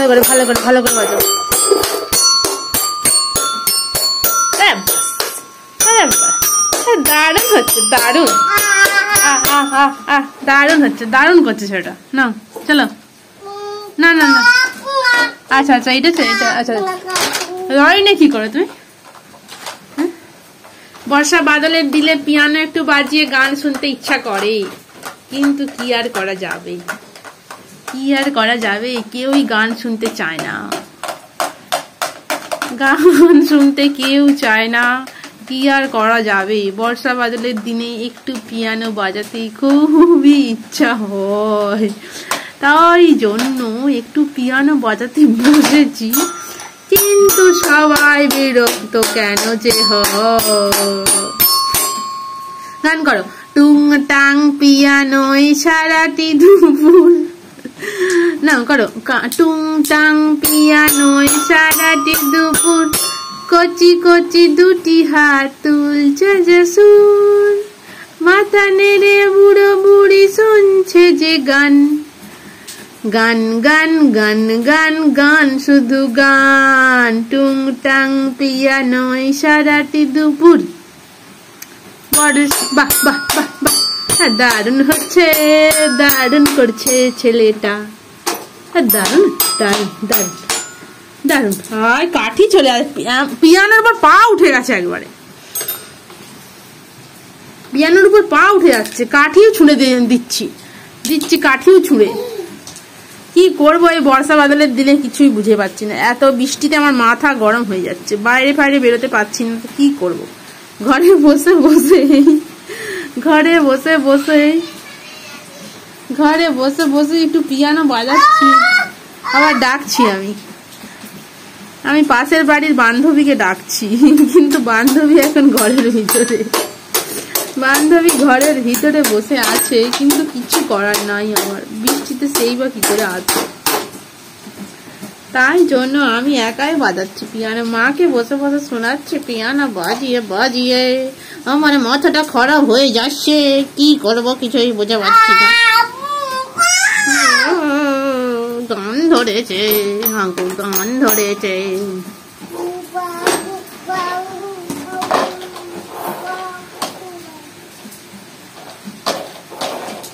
করে ভালো করে ভালো করে বাজাও। দারুণ হচ্ছে, দারুণ দারুণ হচ্ছে, দারুণ করছে সেটা। না চলো, না না না, আচ্ছা আচ্ছা এটা এটা আচ্ছা। লড়াই না কি করো তুমি? বর্ষা বাদলের দিলে পিয়ানো একটু বাজিয়ে গান শুনতে ইচ্ছা করে, কিন্তু কি আর করা যাবে, কি আর করা যাবে, কেউই গান শুনতে চায় না, গান শুনতে কেউ চায় না, কি আর করা যাবে। বর্ষা বাদলের দিনে একটু পিয়ানো বাজাতে খুবই ইচ্ছা হয়, তাই জন্য একটু পিয়ানো বাজাতে বসেছি, কিন্তু সবাই বিরক্ত কেন যে গান করো। টুং টাং পিয়ানোয় সারাটি দুপুর, না করো, টুং টাং পিয়ানোয় সারাটি দুপুর, কচি কচি দুটি হাত তুলছে যে সুর, মাথা নেড়ে বুড়ো বুড়ি শুনছে যে গান, গান গান গান গান গান শুধু গান, টুং টাং পিয়ানোয় সারাটি দুপুর। বাহ বাহ বাহ বাহ, দারুণ হচ্ছে, দারুণ করছে ছেলেটা, দারুণ দারুণ দারুণ দারুণ। হায় কাঠি চলে আসে, পিয়ানোর উপর পা উঠে গেছে একবারে, পিয়ানোর উপর পা উঠে যাচ্ছে, কাঠিও ছুঁড়ে দিচ্ছি দিচ্ছি কাঠিও ছুঁড়ে। কি করবো এই বর্ষা বাদলের দিনে কিছুই বুঝে পাচ্ছি না, এত বৃষ্টিতে আমার মাথা গরম হয়ে যাচ্ছে, বাইরে ফাইরে বেরোতে পারছি না, তো কি করব, ঘরে বসে বসে ঘরে বসে বসে ঘরে বসে বসে একটু পিয়ানো বাজাচ্ছি, আবার ডাকছি আমি পাশের বাড়ির বান্ধবীকে ডাকছি, কিন্তু বান্ধবী এখন ঘরের ভিতরে, বান্ধবী ঘরের ভিতরে বসে আছে, কিন্তু কিছু করার নাই আমার, বৃষ্টিতে সেই বা কি করে আছে, তাই জন্য আমি একাই বাজাচ্ছি পিয়ানো, মাকে বসে বসে শোনাচ্ছি পিয়ানো বাজিয়ে বাজিয়ে, আমার মাথাটা খারাপ হয়ে যাচ্ছে, কি করবো কিছুই বুঝে পাচ্ছি না, গান ধরেছে, গান ধরেছে।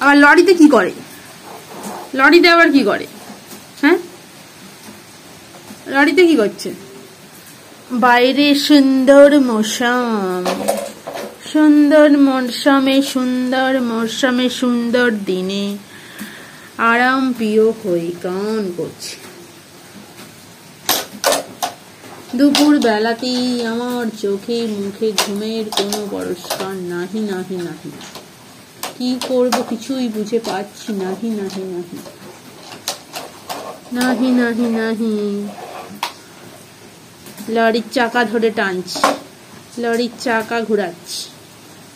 আবার লরিতে কি করে, লরিতে আবার কি করে, হ্যাঁ লরিতে কি করছে? বাইরে সুন্দর মৌসুম, সুন্দর মৌসুমে সুন্দর মৌসুমে সুন্দর দিনে আরাম প্রিয় হয়ে গান করছে, দুপুর বেলাতেই আমার চোখে মুখে ঘুমের কোনো পরস্কার নাহি নাহি নাহি, কি করব কিছুই বুঝে পাচ্ছি নাহি নাহি নাহি নাহি নাহি নাহি। লরির চাকা ধরে টানছি, লরির চাকা ঘুরাচ্ছি,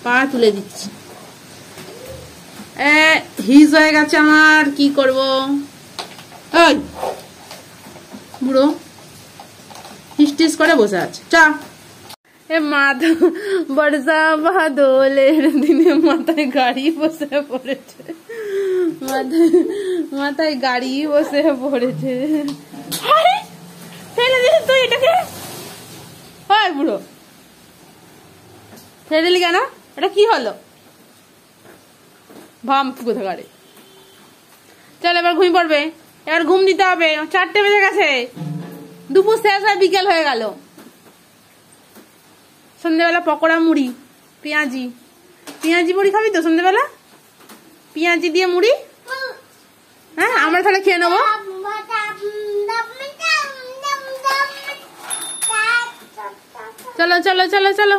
পা তুলে দিচ্ছি, হিজ হয়ে গেছে আমার, কি করব, ওই বুড়ো হিস্টিস করে বসে আছে, চা। বর্ষা বাদলের দিনে মাথায় গাড়ি বসে পড়েছে, মাথায় গাড়ি বসে পড়েছে, ফেলে দিস তুই এটাকে, হয় বুড়ো ফেলে দিলি কেন, এটা কি হলো, ভাম কোথাকারে। চল এবার ঘুমিয়ে পড়বে, এবার ঘুম দিতে হবে, 4টে বেজে গেছে, দুপুর শেষ হয় বিকেল হয়ে গেল, সন্ধ্যেবেলা পকোড়া মুড়ি পেঁয়াজি, পেঁয়াজি মুড়ি খাবি তো সন্ধ্যেবেলা, পেঁয়াজি দিয়ে মুড়ি, হ্যাঁ আমরা তাহলে খেয়ে নেবো। চলো চলো চলো চলো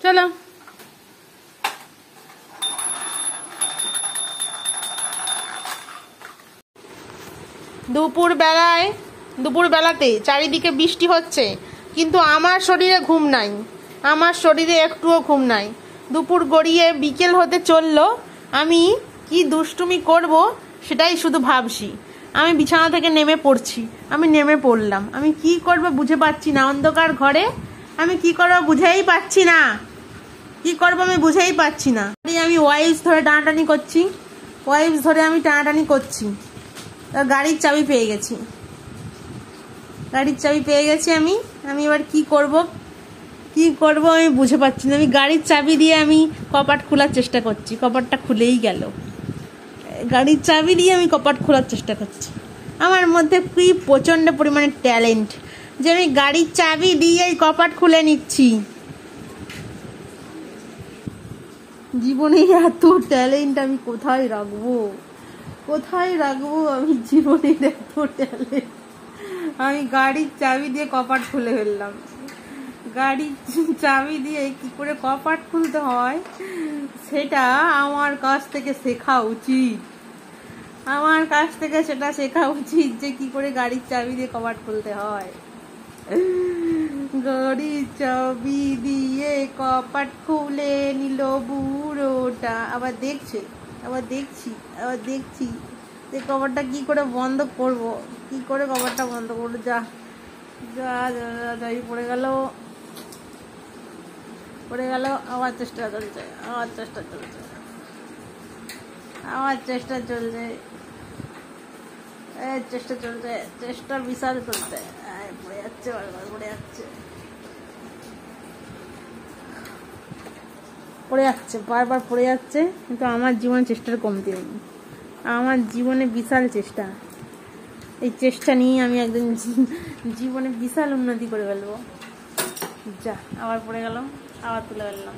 চলো। দুপুর বেলাতে চারিদিকে বৃষ্টি হচ্ছে, কিন্তু আমার শরীরে ঘুম নাই, আমার শরীরে একটুও ঘুম নাই। দুপুর গড়িয়ে বিকেল হতে চললো, আমি কি দুষ্টুমি করব সেটাই শুধু ভাবছি। আমি বিছানা থেকে নেমে পড়ছি, আমি নেমে পড়লাম, আমি কি করব বুঝে পাচ্ছি না, অন্ধকার ঘরে আমি কি করব বুঝেই পাচ্ছি না, কি করব আমি বুঝেই পাচ্ছি না। আমি ওয়াইপস ধরে টানাটানি করছি, ওয়াইপস ধরে আমি টানাটানি করছি, গাড়ির চাবি পেয়ে গেছি, গাড়ির চাবি পেয়ে গেছি। আমি এবার কি করব আমি বুঝে পাচ্ছি না। আমি গাড়ির চাবি দিয়ে আমি কপাট খোলার চেষ্টা করছি, কপাটটা খুলেই গেল। গাড়ির চাবি দিয়ে আমি কপাট খোলার চেষ্টা করছি। আমার মধ্যে কি প্রচণ্ড পরিমাণে ট্যালেন্ট যে আমি গাড়ির চাবি দিয়ে কপাট খুলে নিচ্ছি। জীবনে এত ট্যালেন্ট আমি কোথায় রাখবো আমি জীবনের এত ট্যালেন্ট। আমি গাড়ির চাবি দিয়ে কপাট খুলে ফেললাম। গাড়ির চাবি দিয়ে কি করে কপাট খুলতে হয় সেটা আমার কাছ থেকে শেখা উচিত, সেটা শেখা উচিত যে কি করে গাড়ির চাবি দিয়ে কপাট খুলতে হয়। গাড়ির চাবি দিয়ে কপাট খুলে নিল বুড়োটা। আবার দেখছি যে কপাটটা কি করে বন্ধ করব, কপাটটা বন্ধ করবো। যা পড়ে গেল। আবার চেষ্টা চলছে, চেষ্টা বিশাল চলছে। পড়ে যাচ্ছে, বারবার পড়ে যাচ্ছে, কিন্তু আমার জীবনে চেষ্টার কমতি নেই। আমার জীবনে বিশাল চেষ্টা, এই চেষ্টা নিয়ে আমি একদিন জীবনে বিশাল উন্নতি করে ফেলবো। যা আবার পড়ে গেল, আবার তুলে ফেললাম।